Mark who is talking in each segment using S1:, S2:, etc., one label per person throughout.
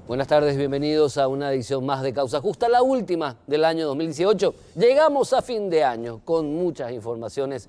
S1: Buenas tardes, bienvenidos a una edición más de Causa Justa, la última del año 2018. Llegamos a fin de año con muchas informaciones,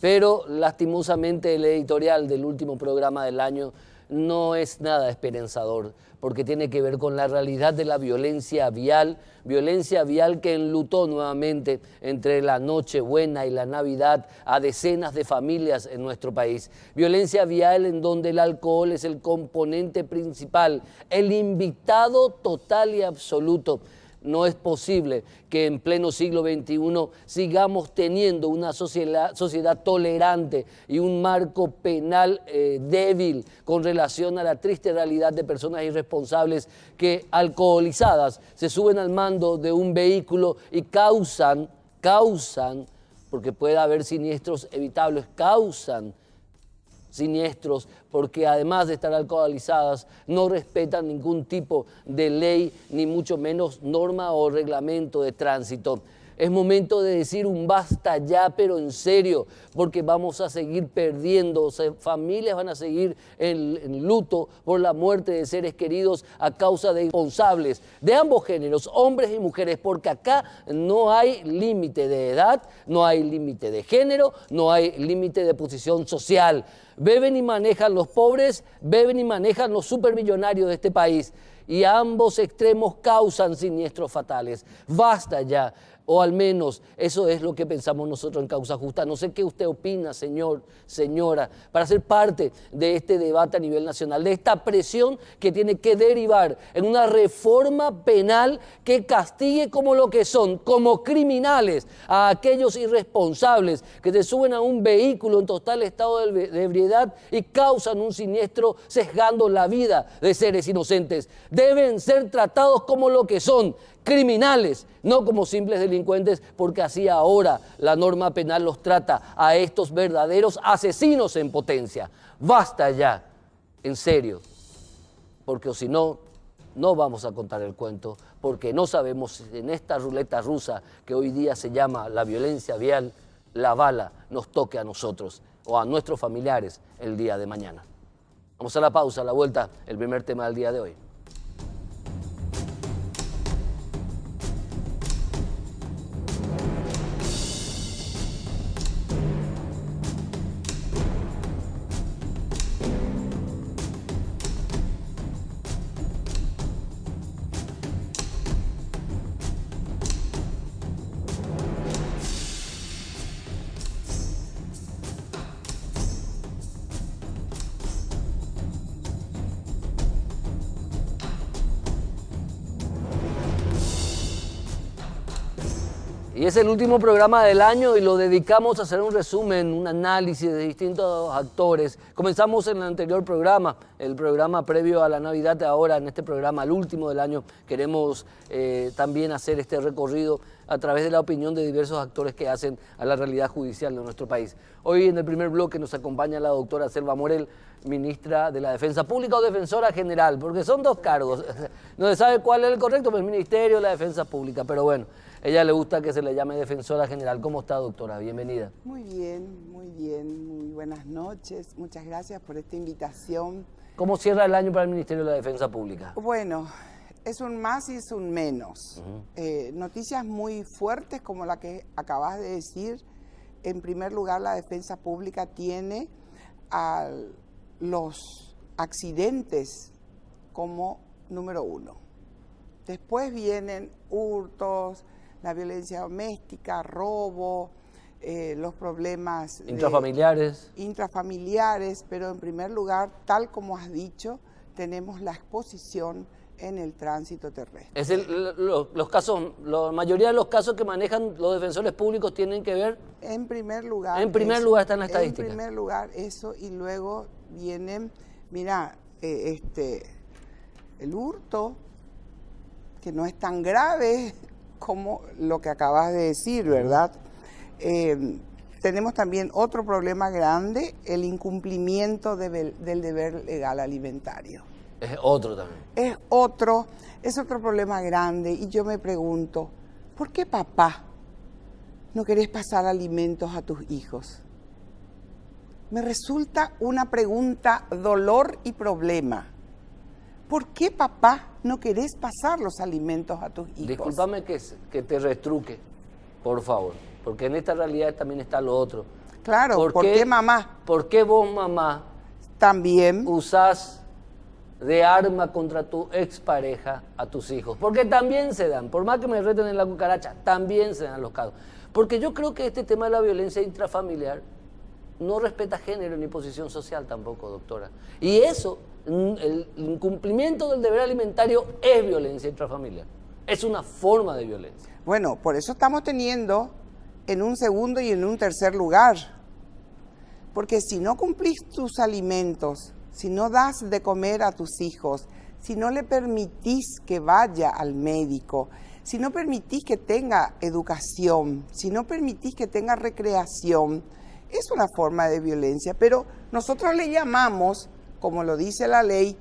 S1: pero lastimosamente el editorial del último programa del año no es nada esperanzador, porque tiene que ver con la realidad de la violencia vial que enlutó nuevamente entre la Nochebuena y la Navidad a decenas de familias en nuestro país. Violencia vial en donde el alcohol es el componente principal, el invitado total y absoluto. No es posible que en pleno siglo XXI sigamos teniendo una sociedad tolerante y un marco penal débil con relación a la triste realidad de personas irresponsables que alcoholizadas se suben al mando de un vehículo y causan, porque puede haber siniestros evitables, causan siniestros porque además de estar alcoholizadas no respetan ningún tipo de ley ni mucho menos norma o reglamento de tránsito. Es momento de decir un basta ya, pero en serio, porque vamos a seguir perdiendo, familias van a seguir en luto por la muerte de seres queridos a causa de responsables de ambos géneros, hombres y mujeres, porque acá no hay límite de edad, no hay límite de género, no hay límite de posición social. Beben y manejan los pobres, beben y manejan los supermillonarios de este país y ambos extremos causan siniestros fatales. Basta ya. O al menos eso es lo que pensamos nosotros en Causa Justa. No sé qué usted opina, señor, señora, para ser parte de este debate a nivel nacional, de esta presión que tiene que derivar en una reforma penal que castigue como lo que son, como criminales, a aquellos irresponsables que se suben a un vehículo en total estado de ebriedad y causan un siniestro sesgando la vida de seres inocentes. Deben ser tratados como lo que son, criminales, no como simples delincuentes, porque así ahora la norma penal los trata a estos verdaderos asesinos en potencia. Basta ya, en serio, porque si no, no vamos a contar el cuento, porque no sabemos si en esta ruleta rusa que hoy día se llama la violencia vial, la bala nos toque a nosotros o a nuestros familiares el día de mañana. Vamos a la pausa, a la vuelta, el primer tema del día de hoy. Y es el último programa del año y lo dedicamos a hacer un resumen, un análisis de distintos actores. Comenzamos en el anterior programa, el programa previo a la Navidad. Ahora en este programa, el último del año, queremos también hacer este recorrido a través de la opinión de diversos actores que hacen a la realidad judicial de nuestro país. Hoy en el primer bloque nos acompaña la doctora Selva Morel, ministra de la Defensa Pública o defensora general, porque son dos cargos. No se sabe cuál es el correcto, pero el Ministerio de la Defensa Pública, pero bueno. Ella le gusta que se le llame defensora general. ¿Cómo está, doctora? Bienvenida.
S2: Muy bien, muy buenas noches. Muchas gracias por esta invitación.
S1: ¿Cómo cierra el año para el Ministerio de la Defensa Pública?
S2: Bueno, es un más y es un menos. Noticias muy fuertes como la que acabas de decir. En primer lugar, la Defensa Pública tiene a los accidentes como número uno. Después vienen hurtos, la violencia doméstica, robo, los problemas intrafamiliares, pero en primer lugar, tal como has dicho, tenemos la exposición en el tránsito terrestre.
S1: Es la mayoría de los casos que manejan los defensores públicos tienen que ver.
S2: En primer lugar
S1: está en la estadística.
S2: En primer lugar eso, y luego vienen, mira, el hurto, que no es tan grave como lo que acabas de decir, ¿verdad? Tenemos también otro problema grande, el incumplimiento del deber legal alimentario.
S1: Es otro también.
S2: Es otro problema grande, y yo me pregunto, ¿por qué, papá, no querés pasar alimentos a tus hijos? Me resulta una pregunta dolor y problema. ¿Por qué, papá, no querés pasar los alimentos a tus hijos?
S1: Discúlpame que te retruque, por favor, porque en esta realidad también está lo otro.
S2: Claro, ¿por qué mamá?
S1: ¿Por qué vos, mamá,
S2: también
S1: usás de arma contra tu expareja a tus hijos? Porque también se dan, por más que me reten en la cucaracha, también se dan los casos. Porque yo creo que este tema de la violencia intrafamiliar no respeta género ni posición social tampoco, doctora. Y eso, el incumplimiento del deber alimentario es violencia intrafamiliar. Es una forma de violencia.
S2: Bueno, por eso estamos teniendo en un segundo y en un tercer lugar. Porque si no cumplís tus alimentos, si no das de comer a tus hijos, si no le permitís que vaya al médico, si no permitís que tenga educación, si no permitís que tenga recreación, es una forma de violencia. Pero nosotros le llamamos, como lo dice la ley,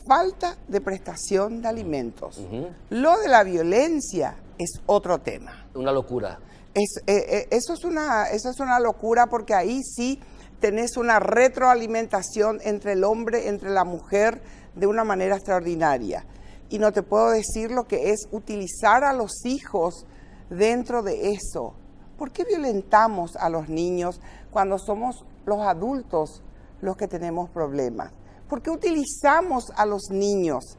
S2: falta de prestación de alimentos. Lo de la violencia es otro tema.
S1: Una locura.
S2: Eso es una locura, porque ahí sí tenés una retroalimentación entre el hombre, entre la mujer, de una manera extraordinaria. Y no te puedo decir lo que es utilizar a los hijos dentro de eso. ¿Por qué violentamos a los niños cuando somos los adultos los que tenemos problemas? ¿Por qué utilizamos a los niños?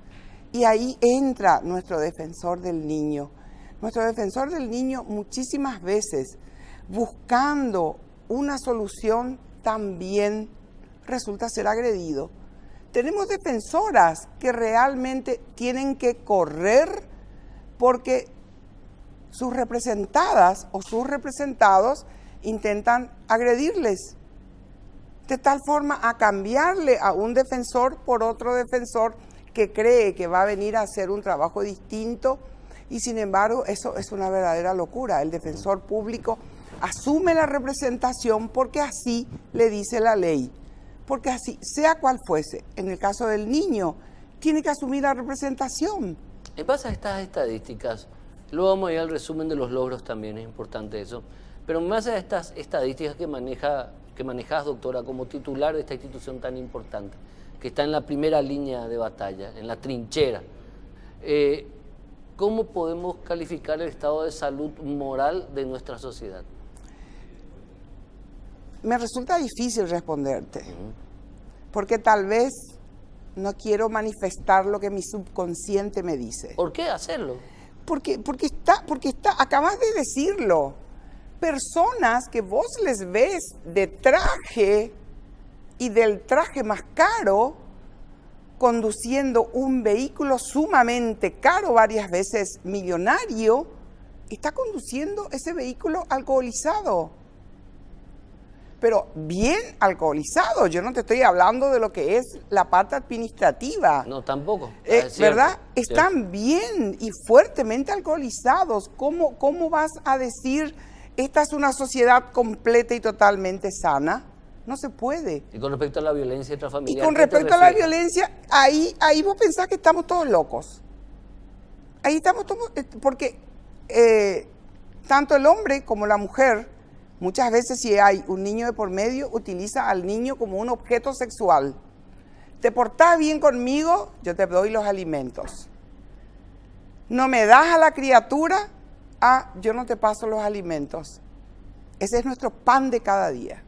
S2: Y ahí entra nuestro defensor del niño. Nuestro defensor del niño muchísimas veces, buscando una solución, también resulta ser agredido. Tenemos defensoras que realmente tienen que correr porque sus representadas o sus representados intentan agredirles, de tal forma a cambiarle a un defensor por otro defensor que cree que va a venir a hacer un trabajo distinto, y sin embargo eso es una verdadera locura. El defensor público asume la representación porque así le dice la ley, porque así, sea cual fuese, en el caso del niño, tiene que asumir la representación.
S1: En base a estas estadísticas, luego vamos a ir al resumen de los logros también, es importante eso, pero en base a estas estadísticas que manejás, doctora, como titular de esta institución tan importante, que está en la primera línea de batalla, en la trinchera, ¿cómo podemos calificar el estado de salud moral de nuestra sociedad?
S2: Me resulta difícil responderte, porque tal vez no quiero manifestar lo que mi subconsciente me dice.
S1: ¿Por qué hacerlo?
S2: Porque está, acabas de decirlo, personas que vos les ves de traje y del traje más caro, conduciendo un vehículo sumamente caro, varias veces millonario, está conduciendo ese vehículo alcoholizado. Pero bien alcoholizado, yo no te estoy hablando de lo que es la parte administrativa.
S1: No, tampoco.
S2: ¿Verdad? Están bien y fuertemente alcoholizados. ¿Cómo vas a decir, esta es una sociedad completa y totalmente sana? No se puede.
S1: Y con respecto a la violencia intrafamiliar.
S2: Y con respecto a la violencia, ahí vos pensás que estamos todos locos. Ahí estamos todos, porque tanto el hombre como la mujer, muchas veces si hay un niño de por medio, utiliza al niño como un objeto sexual. Te portás bien conmigo, yo te doy los alimentos. No me das a la criatura, yo no te paso los alimentos. Ese es nuestro pan de cada día.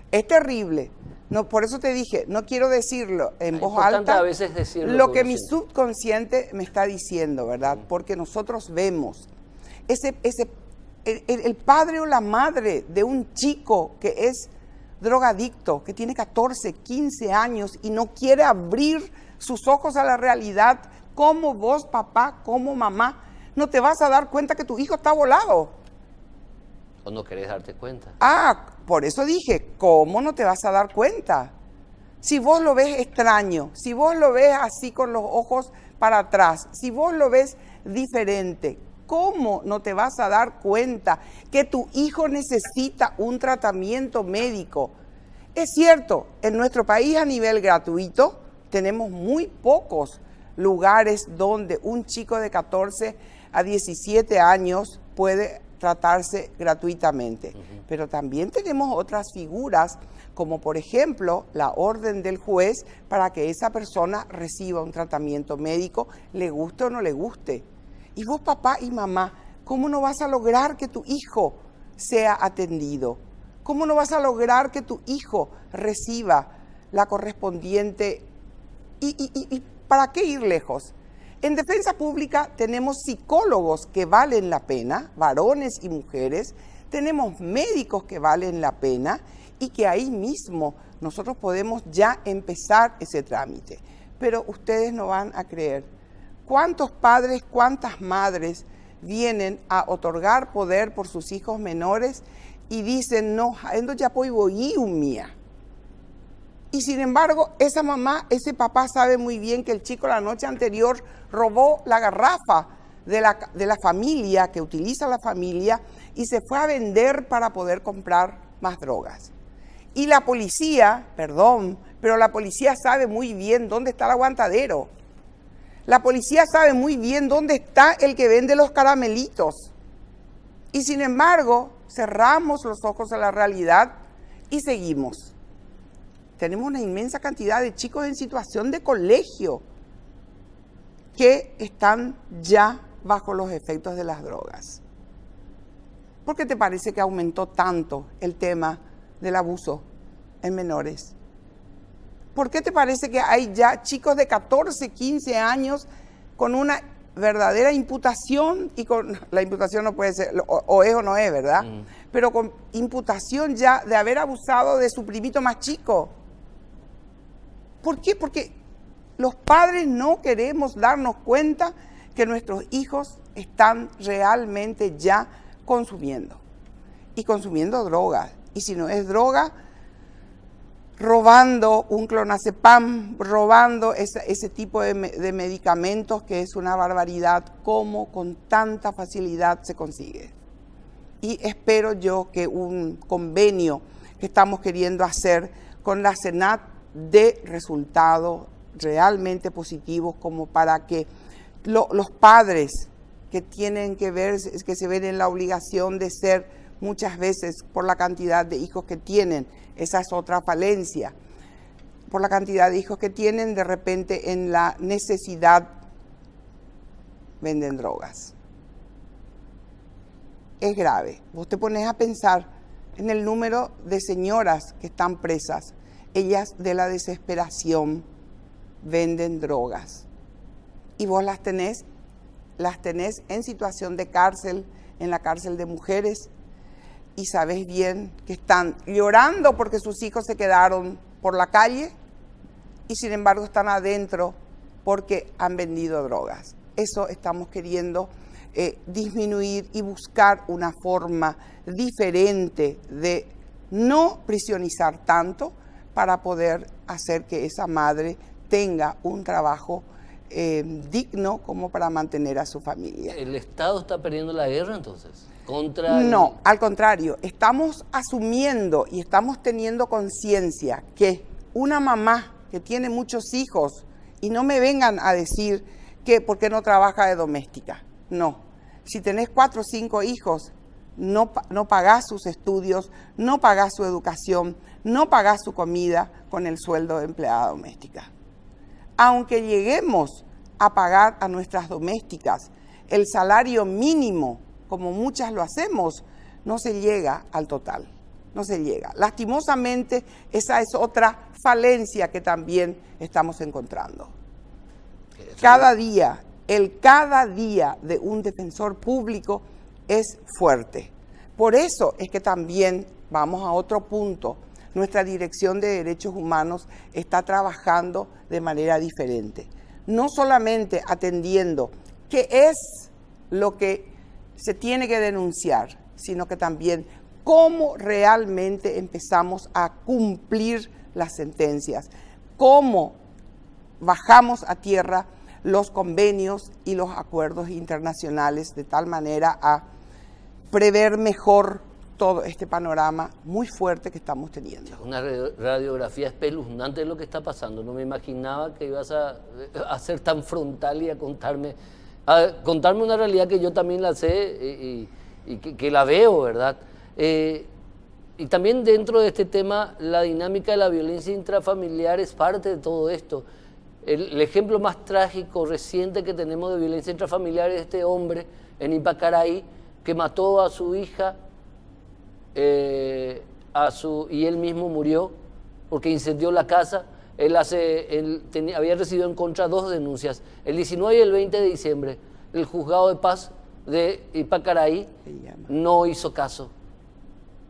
S2: Es terrible. No, por eso te dije, no quiero decirlo en voz alta,
S1: a veces decirlo
S2: lo que mi subconsciente me está diciendo, ¿verdad? Porque nosotros vemos el padre o la madre de un chico que es drogadicto, que tiene 14, 15 años y no quiere abrir sus ojos a la realidad. ¿Cómo vos, papá, como mamá, no te vas a dar cuenta que tu hijo está volado?
S1: ¿O no querés darte cuenta?
S2: Por eso dije, ¿cómo no te vas a dar cuenta? Si vos lo ves extraño, si vos lo ves así con los ojos para atrás, si vos lo ves diferente, ¿cómo no te vas a dar cuenta que tu hijo necesita un tratamiento médico? Es cierto, en nuestro país a nivel gratuito tenemos muy pocos lugares donde un chico de 14 a 17 años puede tratarse gratuitamente. Pero también tenemos otras figuras, como por ejemplo la orden del juez para que esa persona reciba un tratamiento médico, le guste o no le guste. Y vos, papá y mamá, ¿cómo no vas a lograr que tu hijo sea atendido? ¿Cómo no vas a lograr que tu hijo reciba la correspondiente? ¿Y para qué ir lejos? En defensa pública tenemos psicólogos que valen la pena, varones y mujeres, tenemos médicos que valen la pena y que ahí mismo nosotros podemos ya empezar ese trámite. Pero ustedes no van a creer cuántos padres, cuántas madres vienen a otorgar poder por sus hijos menores y dicen, no, esto ya voy un mía. Y sin embargo, esa mamá, ese papá sabe muy bien que el chico la noche anterior robó la garrafa de la familia, que utiliza la familia, y se fue a vender para poder comprar más drogas. Y la policía, perdón, pero la policía sabe muy bien dónde está el aguantadero. La policía sabe muy bien dónde está el que vende los caramelitos. Y sin embargo, cerramos los ojos a la realidad y seguimos. Tenemos una inmensa cantidad de chicos en situación de colegio que están ya bajo los efectos de las drogas. ¿Por qué te parece que aumentó tanto el tema del abuso en menores? ¿Por qué te parece que hay ya chicos de 14, 15 años con una verdadera imputación, y con la imputación no puede ser, o es o no es, ¿verdad? Pero con imputación ya de haber abusado de su primito más chico? ¿Por qué? Porque los padres no queremos darnos cuenta que nuestros hijos están realmente ya consumiendo. Y consumiendo drogas. Y si no es droga, robando un clonazepam, robando ese tipo de medicamentos, que es una barbaridad, cómo con tanta facilidad se consigue. Y espero yo que un convenio que estamos queriendo hacer con la Senat de resultados realmente positivos, como para que los padres que tienen que ver, que se ven en la obligación de ser muchas veces, por la cantidad de hijos que tienen, esa es otra falencia, por la cantidad de hijos que tienen, de repente en la necesidad venden drogas. Es grave. Vos te pones a pensar en el número de señoras que están presas. Ellas, de la desesperación, venden drogas. Y vos las tenés en situación de cárcel, en la cárcel de mujeres, y sabés bien que están llorando porque sus hijos se quedaron por la calle, y sin embargo están adentro porque han vendido drogas. Eso estamos queriendo disminuir y buscar una forma diferente de no prisionizar tanto, para poder hacer que esa madre tenga un trabajo digno como para mantener a su familia.
S1: ¿El Estado está perdiendo la guerra entonces?
S2: No, al contrario, estamos asumiendo y estamos teniendo conciencia que una mamá que tiene muchos hijos, y no me vengan a decir que por qué no trabaja de doméstica, no. Si tenés 4 o 5 hijos, no pagás sus estudios, no pagás su educación, no pagás su comida con el sueldo de empleada doméstica. Aunque lleguemos a pagar a nuestras domésticas el salario mínimo, como muchas lo hacemos, no se llega al total, no se llega. Lastimosamente, esa es otra falencia que también estamos encontrando. Cada día de un defensor público es fuerte. Por eso es que también, vamos a otro punto, nuestra Dirección de Derechos Humanos está trabajando de manera diferente. No solamente atendiendo qué es lo que se tiene que denunciar, sino que también cómo realmente empezamos a cumplir las sentencias, cómo bajamos a tierra los convenios y los acuerdos internacionales de tal manera a prever mejor todo este panorama muy fuerte que estamos teniendo.
S1: Una radiografía espeluznante de lo que está pasando. No me imaginaba que ibas a ser tan frontal y a contarme una realidad que yo también la sé y que la veo, ¿verdad? Y también dentro de este tema, la dinámica de la violencia intrafamiliar es parte de todo esto. El ejemplo más trágico reciente que tenemos de violencia intrafamiliar es este hombre en Ipacaraí que mató a su hija y él mismo murió porque incendió la casa. Había recibido en contra 2 denuncias, el 19 y el 20 de diciembre. El juzgado de paz de Ipacaraí no hizo caso.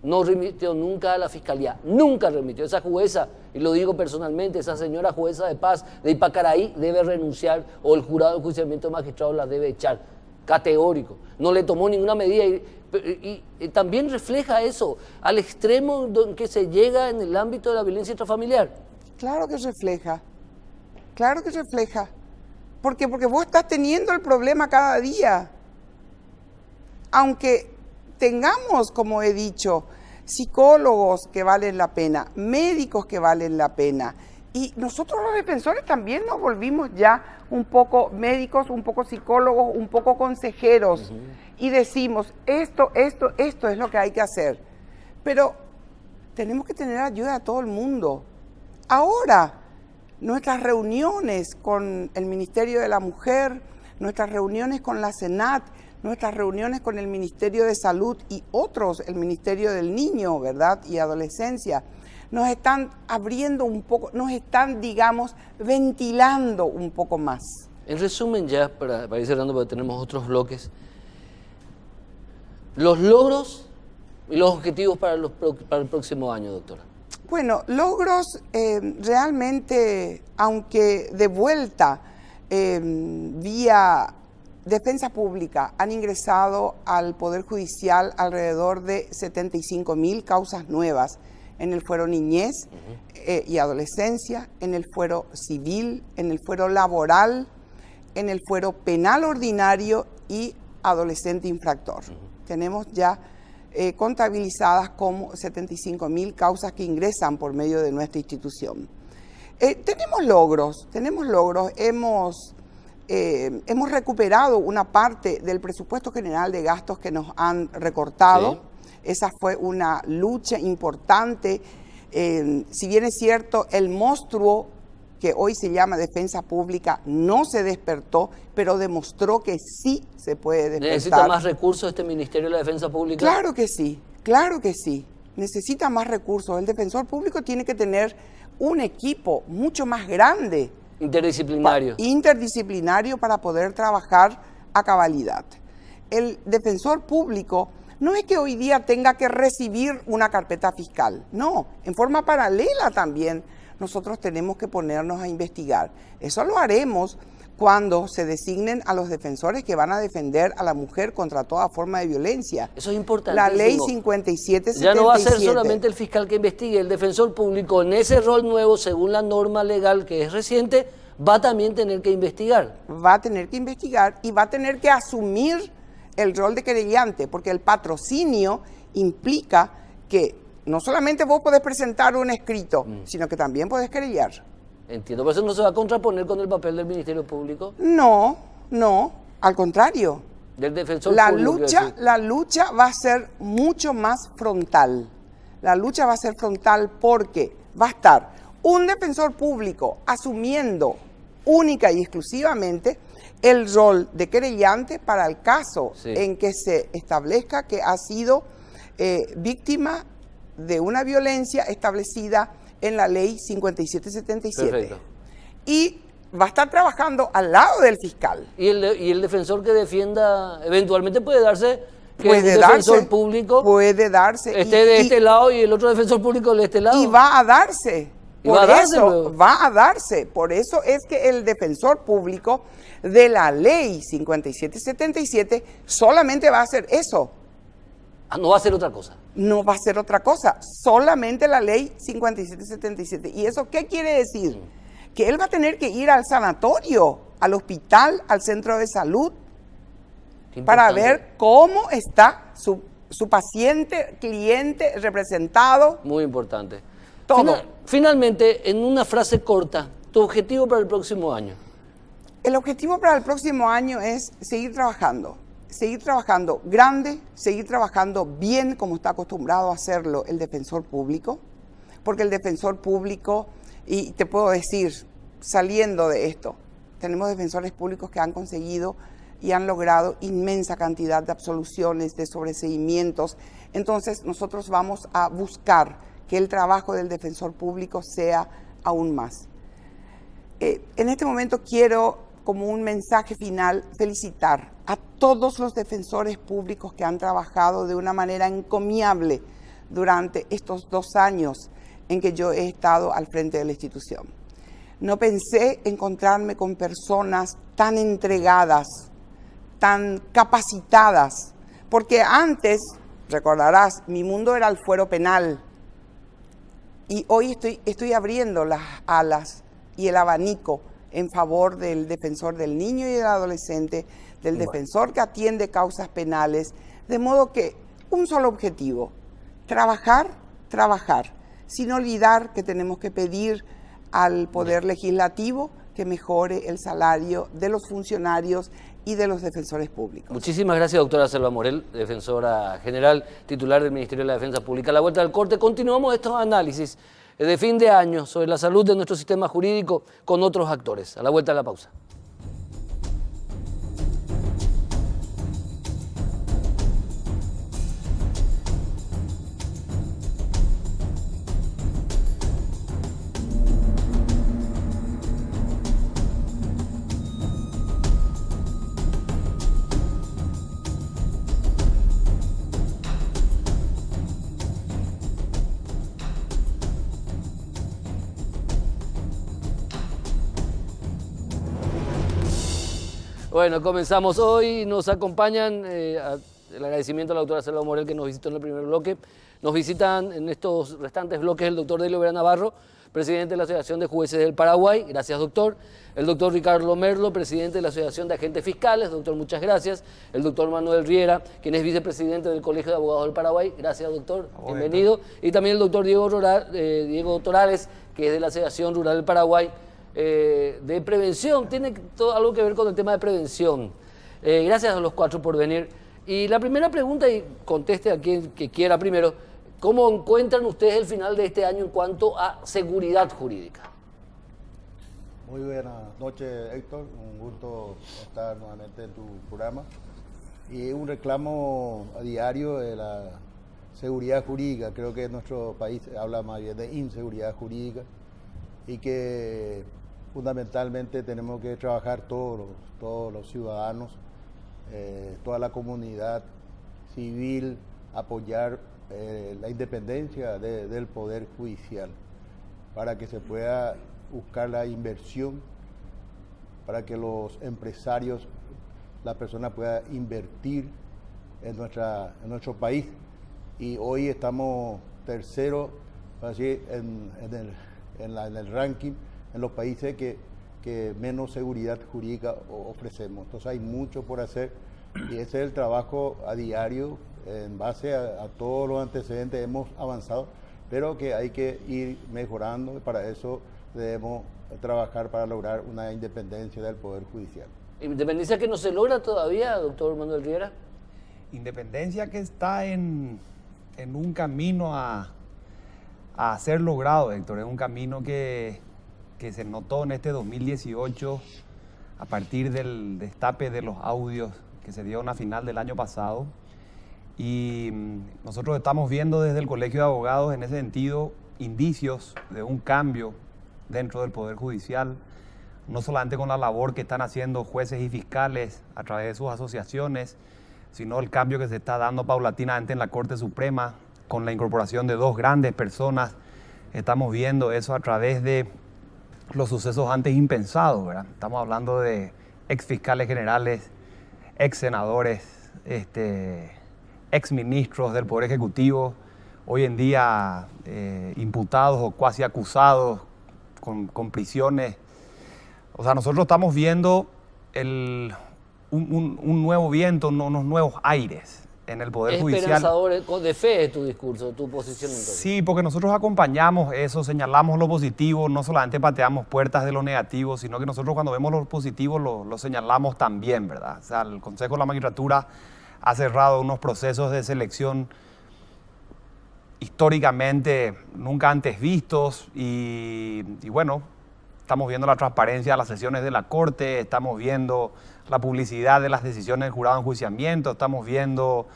S1: No remitió nunca a la fiscalía, nunca remitió. Esa jueza, y lo digo personalmente, esa señora jueza de paz de Ipacaraí debe renunciar o el jurado de enjuiciamiento de magistrados la debe echar, categórico. No le tomó ninguna medida y también refleja eso, al extremo en que se llega en el ámbito de la violencia intrafamiliar.
S2: Claro que refleja, claro que refleja. ¿Por qué? Porque vos estás teniendo el problema cada día. Aunque tengamos, como he dicho, psicólogos que valen la pena, médicos que valen la pena. Y nosotros los defensores también nos volvimos ya un poco médicos, un poco psicólogos, un poco consejeros. Y decimos, esto es lo que hay que hacer. Pero tenemos que tener ayuda de todo el mundo. Ahora, nuestras reuniones con el Ministerio de la Mujer, nuestras reuniones con la Senat, nuestras reuniones con el Ministerio de Salud y otros, el Ministerio del Niño, ¿verdad? Y Adolescencia, nos están abriendo un poco, nos están, digamos, ventilando un poco más.
S1: En resumen ya, para ir cerrando porque tenemos otros bloques, los logros y los objetivos para el próximo año, doctora.
S2: Bueno, logros realmente, aunque de vuelta vía Defensa Pública han ingresado al Poder Judicial alrededor de 75.000 causas nuevas en el fuero niñez y adolescencia, en el fuero civil, en el fuero laboral, en el fuero penal ordinario y adolescente infractor. Tenemos ya contabilizadas como 75.000 causas que ingresan por medio de nuestra institución. Tenemos logros, hemos recuperado una parte del presupuesto general de gastos que nos han recortado. Sí. Esa fue una lucha importante. Si bien es cierto, el monstruo que hoy se llama Defensa Pública no se despertó, pero demostró que sí se puede despertar.
S1: ¿Necesita más recursos este Ministerio de la Defensa Pública?
S2: Claro que sí, claro que sí. Necesita más recursos. El defensor público tiene que tener un equipo mucho más grande.
S1: Interdisciplinario.
S2: Interdisciplinario para poder trabajar a cabalidad. El defensor público no es que hoy día tenga que recibir una carpeta fiscal, no, en forma paralela también nosotros tenemos que ponernos a investigar. Eso lo haremos cuando se designen a los defensores que van a defender a la mujer contra toda forma de violencia.
S1: Eso es importante.
S2: La ley 5777.
S1: Ya no va a ser solamente el fiscal que investigue, el defensor público en ese rol nuevo, según la norma legal que es reciente, va a también tener que investigar.
S2: Va a tener que investigar y va a tener que asumir el rol de querellante, porque el patrocinio implica que no solamente vos podés presentar un escrito, sino que también podés querellar.
S1: Entiendo, ¿por eso no se va a contraponer con el papel del Ministerio Público?
S2: No, al contrario.
S1: Del defensor público.
S2: La lucha va a ser mucho más frontal. La lucha va a ser frontal porque va a estar un defensor público asumiendo única y exclusivamente el rol de querellante para el caso en que se establezca que ha sido víctima de una violencia establecida en la ley 5777. Perfecto. Y va a estar trabajando al lado del fiscal.
S1: ¿Y el defensor que defienda eventualmente puede darse que el defensor público
S2: puede darse
S1: esté de este lado y el otro defensor público de este lado?
S2: Y va a darse. Va a darse. Por eso es que el defensor público de la ley 5777 solamente va a hacer eso.
S1: No va a hacer otra cosa.
S2: No va a hacer otra cosa, solamente la ley 5777. ¿Y eso qué quiere decir? Que él va a tener que ir al sanatorio, al hospital, al centro de salud, para ver cómo está su paciente, cliente, representado.
S1: Muy importante.
S2: Todo.
S1: Finalmente, en una frase corta, ¿tu objetivo para el próximo año?
S2: El objetivo para el próximo año es seguir trabajando seguir trabajando grande, seguir trabajando bien como está acostumbrado a hacerlo el defensor público, porque el defensor público, y te puedo decir, saliendo de esto, tenemos defensores públicos que han conseguido y han logrado inmensa cantidad de absoluciones, de sobreseimientos. Entonces nosotros vamos a buscar que el trabajo del defensor público sea aún más. En este momento quiero, como un mensaje final, felicitar a todos los defensores públicos que han trabajado de una manera encomiable durante estos 2 años en que yo he estado al frente de la institución. No pensé encontrarme con personas tan entregadas, tan capacitadas, porque antes, recordarás, mi mundo era el fuero penal y hoy estoy abriendo las alas y el abanico en favor del defensor del niño y del adolescente, del defensor que atiende causas penales, de modo que un solo objetivo, trabajar, sin olvidar que tenemos que pedir al Poder Legislativo que mejore el salario de los funcionarios y de los defensores públicos.
S1: Muchísimas gracias, doctora Selva Morel, defensora general, titular del Ministerio de la Defensa Pública. A la vuelta del corte continuamos estos análisis de fin de año sobre la salud de nuestro sistema jurídico con otros actores. A la vuelta de la pausa. Bueno, comenzamos hoy, nos acompañan, el agradecimiento a la doctora Selva Morel que nos visitó en el primer bloque, nos visitan en estos restantes bloques el doctor Delio Vera Navarro, presidente de la Asociación de Jueces del Paraguay, gracias doctor, el doctor Ricardo Merlo, presidente de la Asociación de Agentes Fiscales, doctor muchas gracias, el doctor Manuel Riera, quien es vicepresidente del Colegio de Abogados del Paraguay, gracias doctor, bienvenido, y también el doctor Diego Torales, que es de la Asociación Rural del Paraguay, de prevención, tiene todo algo que ver con el tema de prevención. Gracias a los 4 por venir. Y la primera pregunta, y conteste a quien que quiera primero, ¿cómo encuentran ustedes el final de este año en cuanto a seguridad jurídica?
S3: Muy buenas noches, Héctor, un gusto estar nuevamente en tu programa. Y un reclamo a diario de la seguridad jurídica, creo que nuestro país habla más bien de inseguridad jurídica y que fundamentalmente tenemos que trabajar todos los ciudadanos, toda la comunidad civil, apoyar la independencia del Poder Judicial para que se pueda buscar la inversión, para que los empresarios, la persona pueda invertir en nuestro país. Y hoy estamos tercero así, en el ranking en los países que menos seguridad jurídica ofrecemos. Entonces hay mucho por hacer y ese es el trabajo a diario en base a todos los antecedentes. Hemos avanzado, pero que hay que ir mejorando y para eso debemos trabajar para lograr una independencia del Poder Judicial.
S1: ¿Independencia que no se logra todavía, doctor Manuel Riera?
S4: Independencia que está en un camino a ser logrado, Héctor. Es un camino que se notó en este 2018 a partir del destape de los audios que se dio en la final del año pasado. Y nosotros estamos viendo desde el Colegio de Abogados en ese sentido indicios de un cambio dentro del Poder Judicial, no solamente con la labor que están haciendo jueces y fiscales a través de sus asociaciones, sino el cambio que se está dando paulatinamente en la Corte Suprema con la incorporación de 2 grandes personas. Estamos viendo eso a través de los sucesos antes impensados, ¿verdad? Estamos hablando de ex fiscales generales, ex senadores, ex ministros del Poder Ejecutivo, hoy en día imputados o cuasi acusados con prisiones. O sea, nosotros estamos viendo un nuevo viento, unos nuevos aires en el Poder Judicial.
S1: Esperanzador, de fe es tu discurso, tu posición entonces.
S4: Sí, porque nosotros acompañamos eso, señalamos lo positivo, no solamente pateamos puertas de lo negativo, sino que nosotros cuando vemos lo positivo lo señalamos también, ¿verdad? O sea, el Consejo de la Magistratura ha cerrado unos procesos de selección históricamente nunca antes vistos y bueno, estamos viendo la transparencia de las sesiones de la Corte, estamos viendo la publicidad de las decisiones del jurado de enjuiciamiento, estamos viendo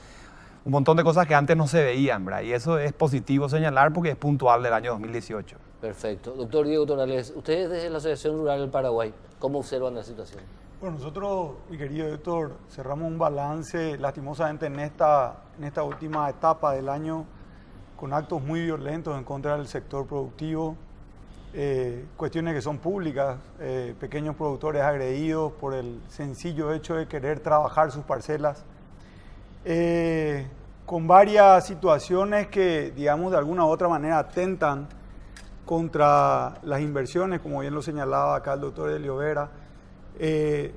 S4: un montón de cosas que antes no se veían, ¿verdad? Y eso es positivo señalar porque es puntual del año 2018.
S1: Perfecto. Doctor Diego Torales, ustedes desde la Asociación Rural del Paraguay, ¿cómo observan la situación?
S5: Bueno, nosotros, mi querido Héctor, cerramos un balance lastimosamente en esta última etapa del año con actos muy violentos en contra del sector productivo, cuestiones que son públicas, pequeños productores agredidos por el sencillo hecho de querer trabajar sus parcelas, con varias situaciones que, digamos, de alguna u otra manera atentan contra las inversiones, como bien lo señalaba acá el doctor Elio Vera.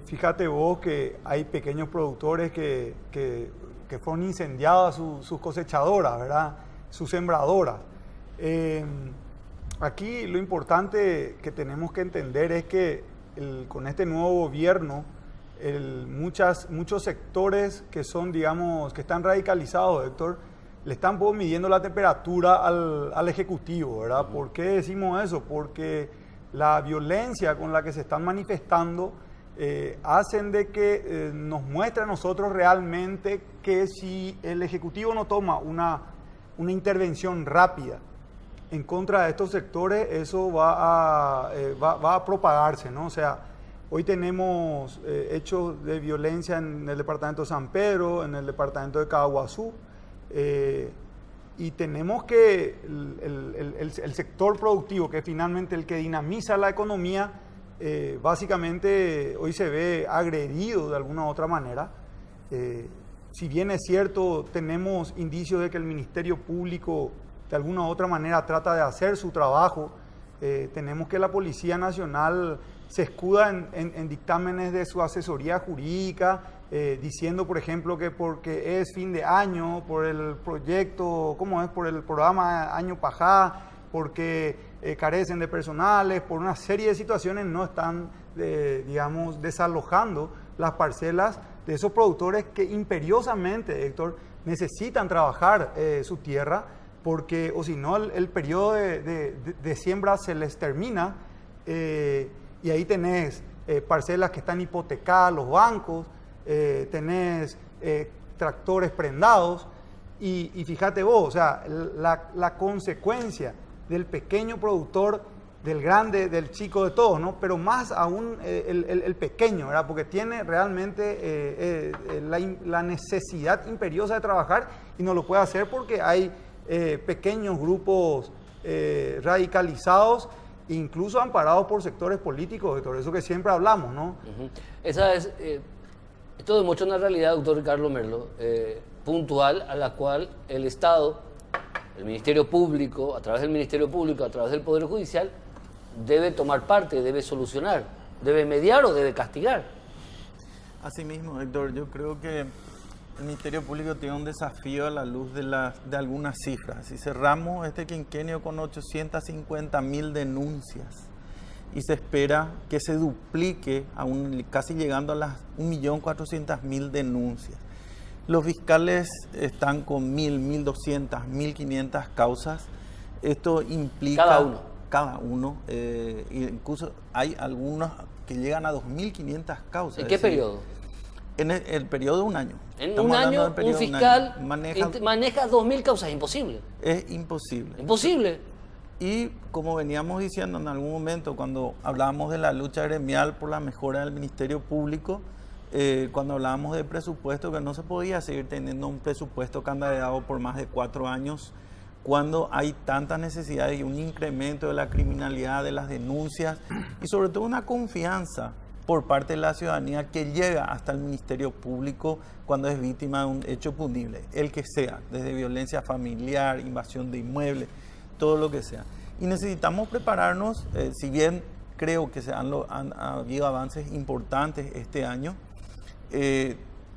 S5: Fíjate vos que hay pequeños productores que fueron incendiadas sus cosechadoras, ¿verdad? Sus sembradoras. Aquí lo importante que tenemos que entender es que con este nuevo gobierno, muchos sectores que son, digamos, que están radicalizados, Héctor, le están midiendo la temperatura al Ejecutivo, ¿verdad? ¿Por qué decimos eso? Porque la violencia con la que se están manifestando hacen de que nos muestre a nosotros realmente que si el Ejecutivo no toma una intervención rápida en contra de estos sectores, eso va a propagarse, ¿no? O sea, hoy tenemos hechos de violencia en el departamento de San Pedro, en el departamento de Caaguazú, y tenemos que el sector productivo, que es finalmente el que dinamiza la economía, básicamente hoy se ve agredido de alguna u otra manera. Si bien es cierto, tenemos indicios de que el Ministerio Público de alguna u otra manera trata de hacer su trabajo, tenemos que la Policía Nacional se escuda en dictámenes de su asesoría jurídica, diciendo, por ejemplo, que porque es fin de año, por el proyecto, ¿cómo es? Por el programa Año Pajá, porque carecen de personales, por una serie de situaciones no están, digamos, desalojando las parcelas de esos productores que imperiosamente, Héctor, necesitan trabajar su tierra, porque o si no el periodo de siembra se les termina, y ahí tenés parcelas que están hipotecadas, los bancos, tenés tractores prendados, y fíjate vos, o sea, la consecuencia del pequeño productor, del grande, del chico, de todos, ¿no? Pero más aún el pequeño, ¿verdad? Porque tiene realmente la necesidad imperiosa de trabajar y no lo puede hacer porque hay pequeños grupos radicalizados, incluso amparados por sectores políticos, de todo eso que siempre hablamos, ¿no?
S1: Esto demuestra una realidad, doctor Ricardo Merlo, puntual, a la cual el Estado, el Ministerio Público, a través del Ministerio Público, a través del Poder Judicial, debe tomar parte, debe solucionar, debe mediar o debe castigar.
S6: Asimismo, Héctor, yo creo que el Ministerio Público tiene un desafío a la luz de algunas cifras. Si cerramos este quinquenio con 850.000 denuncias y se espera que se duplique, casi llegando a las 1.400.000 denuncias. Los fiscales están con 1.000, 1.200, 1.500 causas. Esto implica... Cada uno. Incluso hay algunos que llegan a 2.500 causas.
S1: ¿En qué periodo?
S6: En el periodo de un año.
S1: En un año, un fiscal maneja 2.000 causas. Imposible.
S6: Es imposible.
S1: Imposible.
S6: Y como veníamos diciendo en algún momento, cuando hablábamos de la lucha gremial por la mejora del Ministerio Público, cuando hablábamos de presupuesto, que no se podía seguir teniendo un presupuesto candadeado por más de 4 años, cuando hay tantas necesidades y un incremento de la criminalidad, de las denuncias y sobre todo una confianza por parte de la ciudadanía que llega hasta el Ministerio Público cuando es víctima de un hecho punible, el que sea, desde violencia familiar, invasión de inmuebles, todo lo que sea. Y necesitamos prepararnos, si bien creo que han habido avances importantes este año,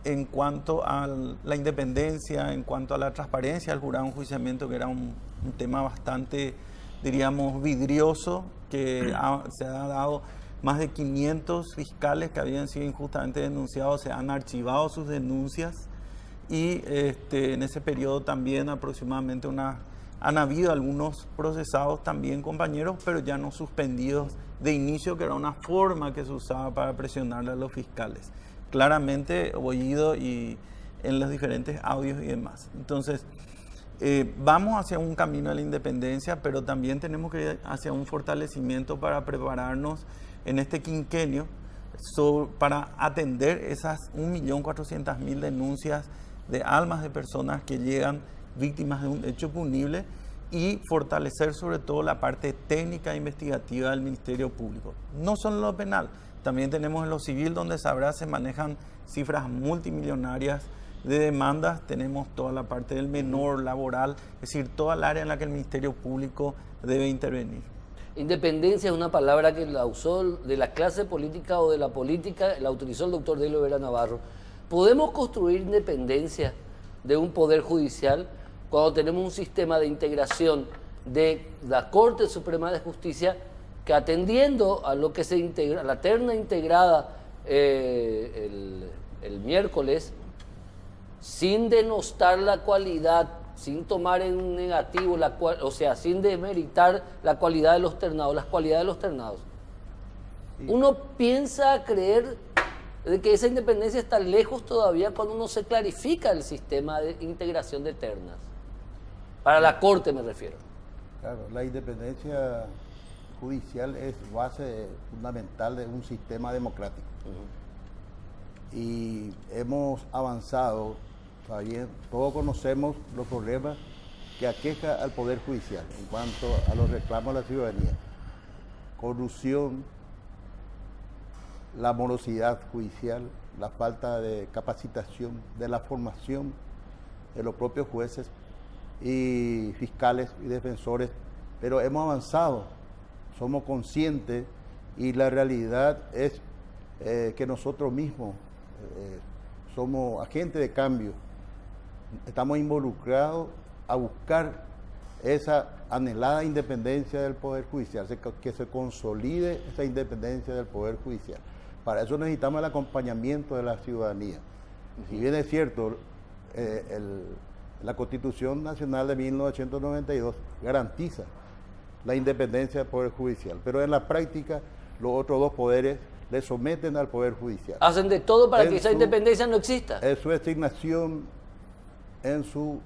S6: en cuanto a la independencia, en cuanto a la transparencia del jurado de enjuiciamiento, que era un tema bastante, diríamos, vidrioso, que se ha dado más de 500 fiscales que habían sido injustamente denunciados, se han archivado sus denuncias y en ese periodo también aproximadamente han habido algunos procesados también, compañeros, pero ya no suspendidos de inicio, que era una forma que se usaba para presionarle a los fiscales. Claramente oído y en los diferentes audios y demás. Entonces, vamos hacia un camino de la independencia, pero también tenemos que ir hacia un fortalecimiento para prepararnos en este quinquenio para atender esas 1.400.000 denuncias de almas de personas que llegan víctimas de un hecho punible y fortalecer sobre todo la parte técnica e investigativa del Ministerio Público. No solo en lo penal, también tenemos en lo civil, donde se manejan cifras multimillonarias de demandas, tenemos toda la parte del menor, laboral, es decir, toda el área en la que el Ministerio Público debe intervenir.
S1: Independencia es una palabra que la usó de la clase política o de la política, la utilizó el doctor Delio Vera Navarro. ¿Podemos construir independencia de un poder judicial cuando tenemos un sistema de integración de la Corte Suprema de Justicia que, atendiendo a lo que se integra, la terna integrada el miércoles, sin denostar la cualidad, sin tomar en negativo, sin demeritar la cualidad de los ternados, las cualidades de los ternados? Uno piensa creer de que esa independencia está lejos todavía cuando uno se clarifica el sistema de integración de ternas. Para la Corte me refiero.
S3: Claro, la independencia judicial es base fundamental de un sistema democrático. Y hemos avanzado, está bien, todos conocemos los problemas que aqueja al Poder Judicial en cuanto a los reclamos de la ciudadanía. Corrupción, la morosidad judicial, la falta de capacitación, de la formación de los propios jueces y fiscales y defensores, pero hemos avanzado, somos conscientes y la realidad es que nosotros mismos somos agentes de cambio, estamos involucrados a buscar esa anhelada independencia del Poder Judicial, que se consolide esa independencia del Poder Judicial. Para eso necesitamos el acompañamiento de la ciudadanía. Si bien es cierto, la Constitución Nacional de 1992 garantiza la independencia del Poder Judicial, pero en la práctica los otros dos poderes le someten al Poder Judicial.
S1: Hacen de todo para que esa independencia no exista.
S3: En su asignación, en su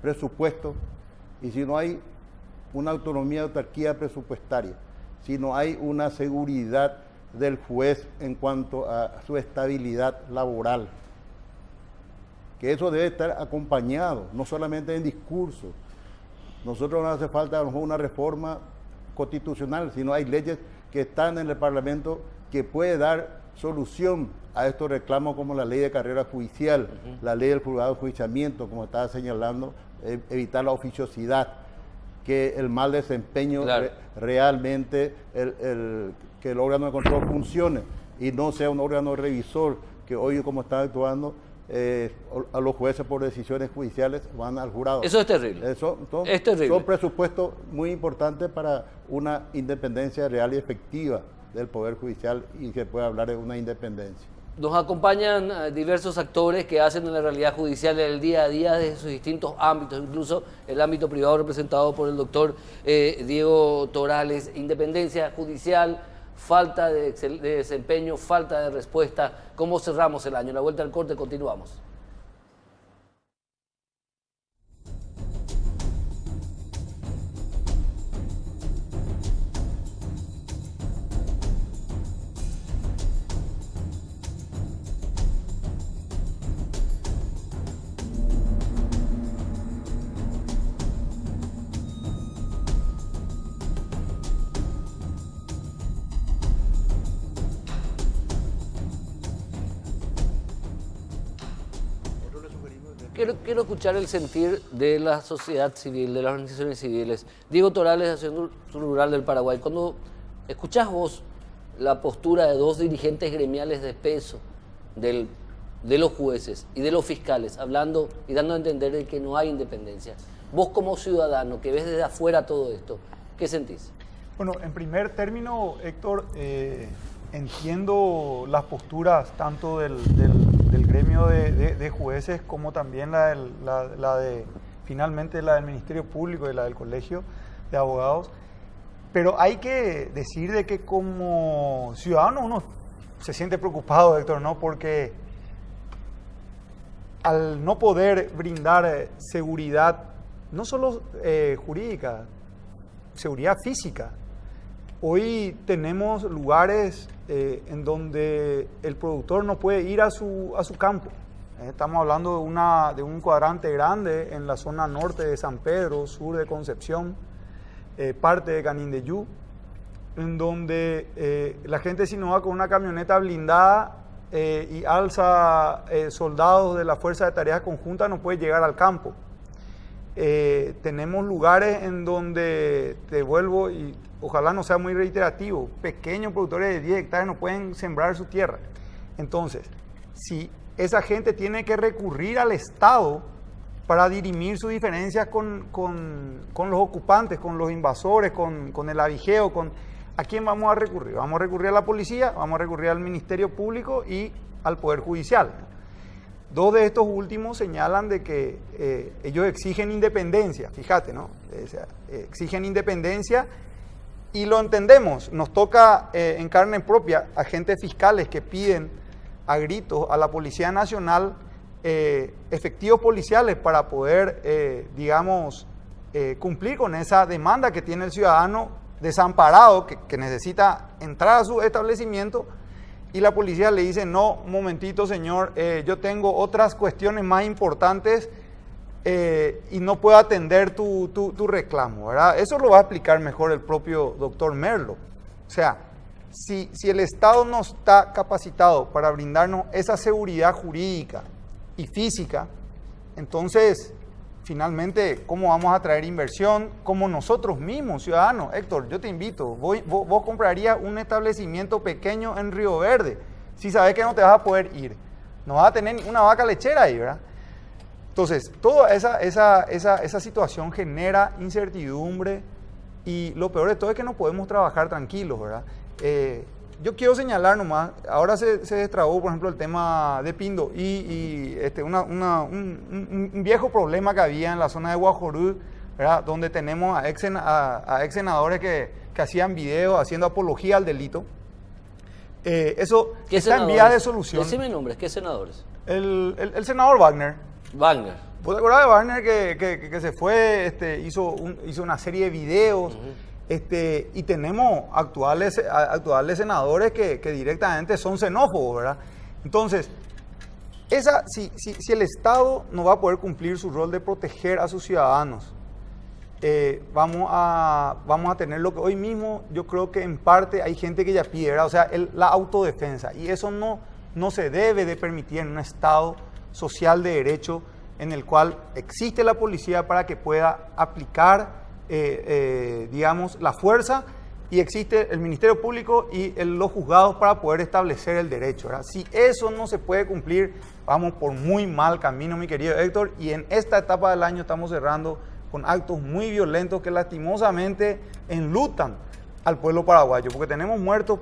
S3: presupuesto, y si no hay una autonomía, autarquía presupuestaria, si no hay una seguridad del juez en cuanto a su estabilidad laboral, que eso debe estar acompañado, no solamente en discurso. Nosotros no hace falta a lo mejor una reforma constitucional, sino hay leyes que están en el Parlamento que puede dar solución a estos reclamos, como la ley de carrera judicial, la ley del juzgado de enjuiciamiento, como estaba señalando, evitar la oficiosidad, que el mal desempeño realmente, que el órgano de control funcione y no sea un órgano revisor que hoy, como está actuando, a los jueces por decisiones judiciales van al jurado.
S1: Eso es terrible.
S3: Es terrible. Son presupuestos muy importantes para una independencia real y efectiva del Poder Judicial y que pueda hablar de una independencia.
S1: Nos acompañan diversos actores que hacen en la realidad judicial el día a día de sus distintos ámbitos, incluso el ámbito privado representado por el doctor Diego Torales. Independencia judicial, falta de desempeño, falta de respuesta. ¿Cómo cerramos el año? La vuelta al corte, continuamos. Quiero escuchar el sentir de la sociedad civil, de las organizaciones civiles. Diego Torales, Asociación Rural del Paraguay, cuando escuchás vos la postura de dos dirigentes gremiales de peso del de los jueces y de los fiscales, hablando y dando a entender de que no hay independencia. Vos como ciudadano que ves desde afuera todo esto, ¿qué sentís?
S5: Bueno, en primer término, Héctor, entiendo las posturas tanto del gremio de jueces como también finalmente la del Ministerio Público y la del Colegio de Abogados, pero hay que decir de que como ciudadano uno se siente preocupado, Héctor, ¿no? Porque al no poder brindar seguridad, no solo jurídica, seguridad física. Hoy tenemos lugares en donde el productor no puede ir a su campo. Estamos hablando de un cuadrante grande en la zona norte de San Pedro, sur de Concepción, parte de Canindeyú, en donde la gente si no va con una camioneta blindada y alza soldados de la Fuerza de Tareas Conjuntas no puede llegar al campo. Tenemos lugares en donde, te vuelvo y ojalá no sea muy reiterativo, pequeños productores de 10 hectáreas no pueden sembrar su tierra. Entonces, si esa gente tiene que recurrir al Estado para dirimir sus diferencias con los ocupantes, con los invasores, con el avigeo, ¿a quién vamos a recurrir? Vamos a recurrir a la policía, vamos a recurrir al Ministerio Público y al Poder Judicial. Dos de estos últimos señalan de que ellos exigen independencia, fíjate, ¿no? O sea, exigen independencia y lo entendemos, nos toca en carne propia agentes fiscales que piden a gritos a la Policía Nacional efectivos policiales para poder, cumplir con esa demanda que tiene el ciudadano desamparado que necesita entrar a su establecimiento. Y la policía le dice, no, un momentito señor, yo tengo otras cuestiones más importantes y no puedo atender tu reclamo, ¿verdad? Eso lo va a explicar mejor el propio doctor Merlo. O sea, si el Estado no está capacitado para brindarnos esa seguridad jurídica y física, entonces, finalmente, ¿cómo vamos a traer inversión? Como nosotros mismos, ciudadanos. Héctor, yo te invito, vos comprarías un establecimiento pequeño en Río Verde, si sabes que no te vas a poder ir. No vas a tener una vaca lechera ahí, ¿verdad? Entonces, toda esa situación genera incertidumbre y lo peor de todo es que no podemos trabajar tranquilos, ¿verdad? Yo quiero señalar nomás, ahora se destrabó, por ejemplo, el tema de Pindo y un viejo problema que había en la zona de Guajorú, ¿verdad? Donde tenemos a ex senadores que hacían videos haciendo apología al delito. Eso está en vías de solución.
S1: Decime nombres, ¿qué senadores?
S5: El senador Wagner.
S1: Wagner.
S5: ¿Vos te acordás de Wagner que se fue, hizo una serie de videos? Y tenemos actuales senadores que directamente son xenófobos, ¿verdad? Entonces, si el Estado no va a poder cumplir su rol de proteger a sus ciudadanos, vamos a tener lo que hoy mismo yo creo que en parte hay gente que ya pide, ¿verdad? O sea, la autodefensa. Y eso no se debe de permitir en un Estado social de derecho en el cual existe la policía para que pueda aplicar la fuerza y existe el Ministerio Público y los juzgados para poder establecer el derecho, ¿verdad? Si eso no se puede cumplir, vamos por muy mal camino, mi querido Héctor, y en esta etapa del año estamos cerrando con actos muy violentos que lastimosamente enlutan al pueblo paraguayo, porque tenemos muertos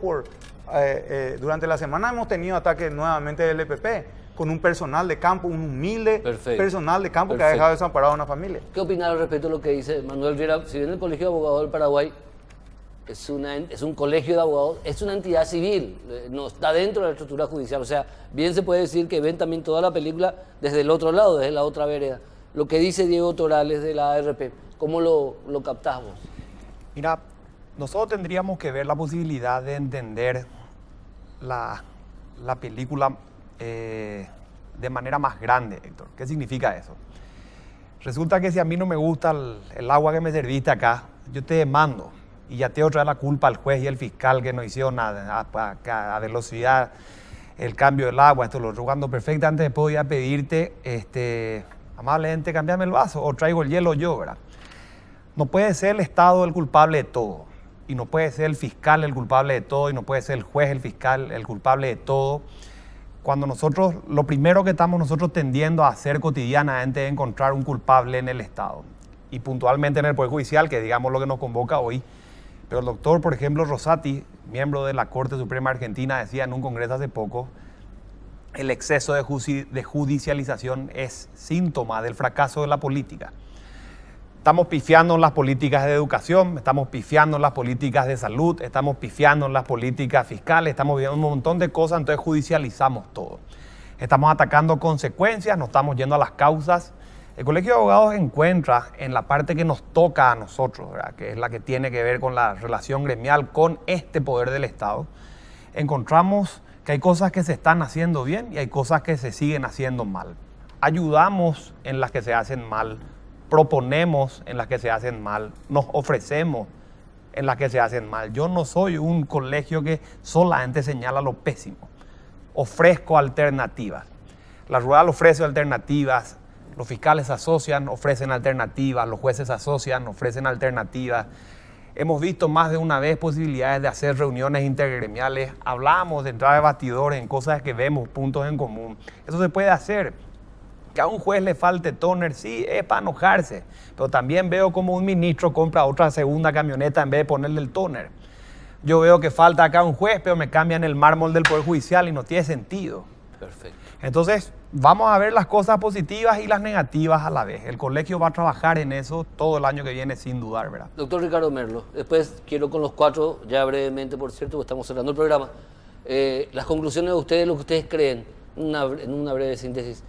S5: durante la semana hemos tenido ataques nuevamente del EPP, con un personal de campo, un humilde personal de campo que ha dejado desamparado a una familia.
S1: ¿Qué opinas al respecto de lo que dice Manuel Riera? Si bien el Colegio de Abogados del Paraguay es un colegio de abogados, es una entidad civil, no está dentro de la estructura judicial. O sea, bien se puede decir que ven también toda la película desde el otro lado, desde la otra vereda. Lo que dice Diego Torales de la ARP, ¿cómo lo captás vos?
S4: Mira, nosotros tendríamos que ver la posibilidad de entender la película de manera más grande, Héctor. ¿Qué significa eso? Resulta que si a mí no me gusta el agua que me serviste acá, yo te demando y ya te voy a traer la culpa al juez y al fiscal que no hicieron a velocidad el cambio del agua, esto lo cuando perfectamente podía pedirte, amablemente cambiame el vaso o traigo el hielo yo, ¿verdad? No puede ser el Estado el culpable de todo y no puede ser el fiscal el culpable de todo y no puede ser el juez, el fiscal el culpable de todo cuando nosotros, lo primero que estamos nosotros tendiendo a hacer cotidianamente es encontrar un culpable en el Estado y puntualmente en el Poder Judicial, que digamos lo que nos convoca hoy. Pero el doctor, por ejemplo, Rosati, miembro de la Corte Suprema Argentina, decía en un congreso hace poco, el exceso de judicialización es síntoma del fracaso de la política. Estamos pifiando en las políticas de educación, estamos pifiando en las políticas de salud, estamos pifiando en las políticas fiscales, estamos viendo un montón de cosas, entonces judicializamos todo. Estamos atacando consecuencias, no estamos yendo a las causas. El Colegio de Abogados encuentra en la parte que nos toca a nosotros, ¿verdad?, que es la que tiene que ver con la relación gremial con este poder del Estado, encontramos que hay cosas que se están haciendo bien y hay cosas que se siguen haciendo mal. Ayudamos en las que se hacen mal, proponemos en las que se hacen mal, nos ofrecemos en las que se hacen mal. Yo no soy un colegio que solamente señala lo pésimo, ofrezco alternativas. La rural ofrece alternativas, los fiscales se asocian, ofrecen alternativas, los jueces se asocian, ofrecen alternativas. Hemos visto más de una vez posibilidades de hacer reuniones intergremiales, hablamos de entrar de batidores en cosas que vemos, puntos en común. Eso se puede hacer. Que a un juez le falte tóner, sí, es para enojarse, pero también veo como un ministro compra otra segunda camioneta en vez de ponerle el tóner. Yo veo que falta acá un juez, pero me cambian el mármol del Poder Judicial y no tiene sentido.
S1: Perfecto.
S4: Entonces, vamos a ver las cosas positivas y las negativas a la vez. El colegio va a trabajar en eso todo el año que viene, sin dudar, ¿verdad?
S1: Doctor Ricardo Merlo, después quiero con los cuatro, ya brevemente, por cierto, porque estamos cerrando el programa, las conclusiones de ustedes, lo que ustedes creen, en una breve síntesis.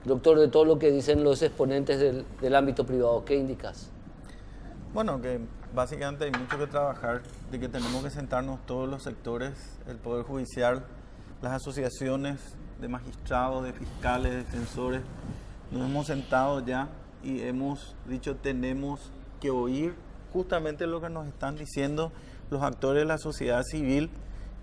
S1: Doctor, de todo lo que dicen los exponentes del ámbito privado, ¿qué indicas?
S6: Bueno, que básicamente hay mucho que trabajar, de que tenemos que sentarnos todos los sectores, el Poder Judicial, las asociaciones de magistrados, de fiscales, defensores. Nos hemos sentado ya y hemos dicho tenemos que oír justamente lo que nos están diciendo los actores de la sociedad civil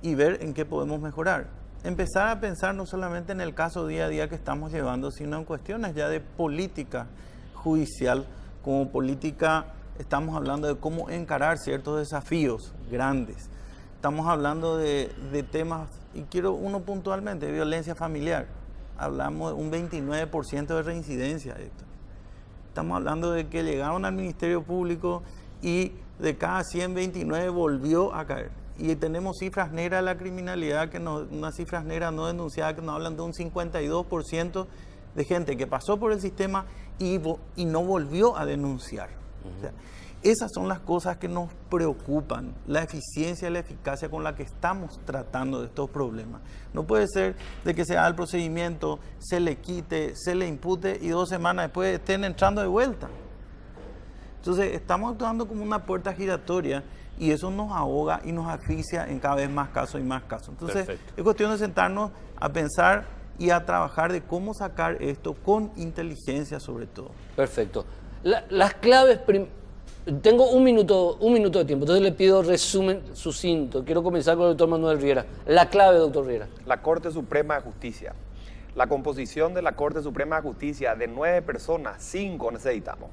S6: y ver en qué podemos mejorar. Empezar a pensar no solamente en el caso día a día que estamos llevando, sino en cuestiones ya de política judicial, como política estamos hablando de cómo encarar ciertos desafíos grandes. Estamos hablando de temas, y quiero uno puntualmente, violencia familiar. Hablamos de un 29% de reincidencia, Héctor. Estamos hablando de que llegaron al Ministerio Público y de cada 129 volvió a caer. Y tenemos cifras negras de la criminalidad, unas cifras negras no denunciadas que nos hablan de un 52% de gente que pasó por el sistema y no volvió a denunciar. O sea, esas son las cosas que nos preocupan, la eficiencia y la eficacia con la que estamos tratando de estos problemas. No puede ser de que se haga el procedimiento, se le quite, se le impute y 2 semanas después estén entrando de vuelta. Entonces estamos actuando como una puerta giratoria y eso nos ahoga y nos asfixia en cada vez más casos y más casos. Entonces, perfecto, es cuestión de sentarnos a pensar y a trabajar de cómo sacar esto con inteligencia sobre todo.
S1: Perfecto. Las claves, tengo un minuto de tiempo, entonces le pido resumen sucinto. Quiero comenzar con el doctor Manuel Riera. La clave, doctor Riera.
S4: La Corte Suprema de Justicia. La composición de la Corte Suprema de Justicia de 9 personas, 5 necesitamos.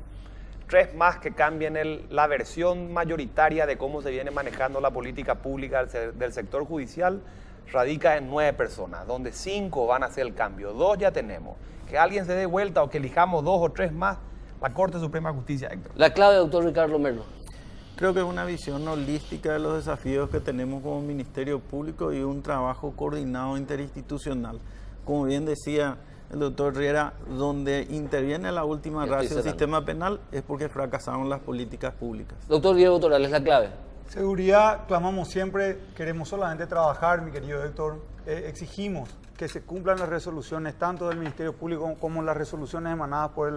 S4: 3 más que cambien la versión mayoritaria de cómo se viene manejando la política pública del sector judicial, radica en 9 personas, donde 5 van a hacer el cambio, 2 ya tenemos. Que alguien se dé vuelta o que elijamos 2 o 3 más, la Corte Suprema de Justicia, Héctor.
S1: La clave, doctor Ricardo Merlo.
S6: Creo que es una visión holística de los desafíos que tenemos como Ministerio Público y un trabajo coordinado interinstitucional. Como bien decía el doctor Riera, donde interviene la última ratio del sistema penal es porque fracasaron las políticas públicas.
S1: Doctor Diego Torales, la clave.
S5: Seguridad, clamamos siempre, queremos solamente trabajar, mi querido Héctor. Exigimos que se cumplan las resoluciones tanto del Ministerio Público como las resoluciones emanadas por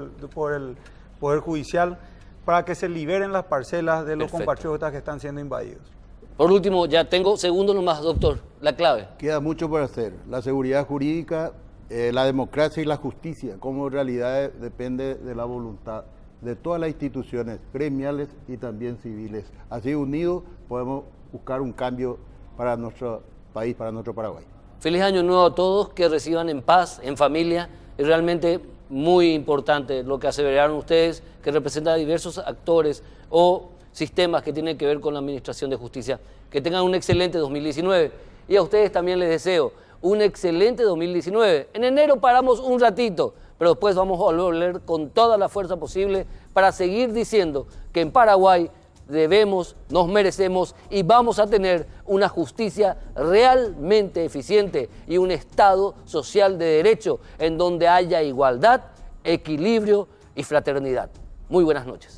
S5: el Poder Judicial para que se liberen las parcelas de los compatriotas que están siendo invadidos.
S1: Por último, ya tengo segundos nomás, doctor, la clave.
S3: Queda mucho por hacer. La seguridad jurídica, la democracia y la justicia como realidad depende de la voluntad de todas las instituciones gremiales y también civiles. Así unidos podemos buscar un cambio para nuestro país, para nuestro Paraguay.
S1: Feliz año nuevo a todos, que reciban en paz, en familia. Es realmente muy importante lo que aseveraron ustedes, que representa a diversos actores o sistemas que tienen que ver con la administración de justicia. Que tengan un excelente 2019 y a ustedes también les deseo un excelente 2019. En enero paramos un ratito, pero después vamos a volver con toda la fuerza posible para seguir diciendo que en Paraguay debemos, nos merecemos y vamos a tener una justicia realmente eficiente y un Estado social de derecho en donde haya igualdad, equilibrio y fraternidad. Muy buenas noches.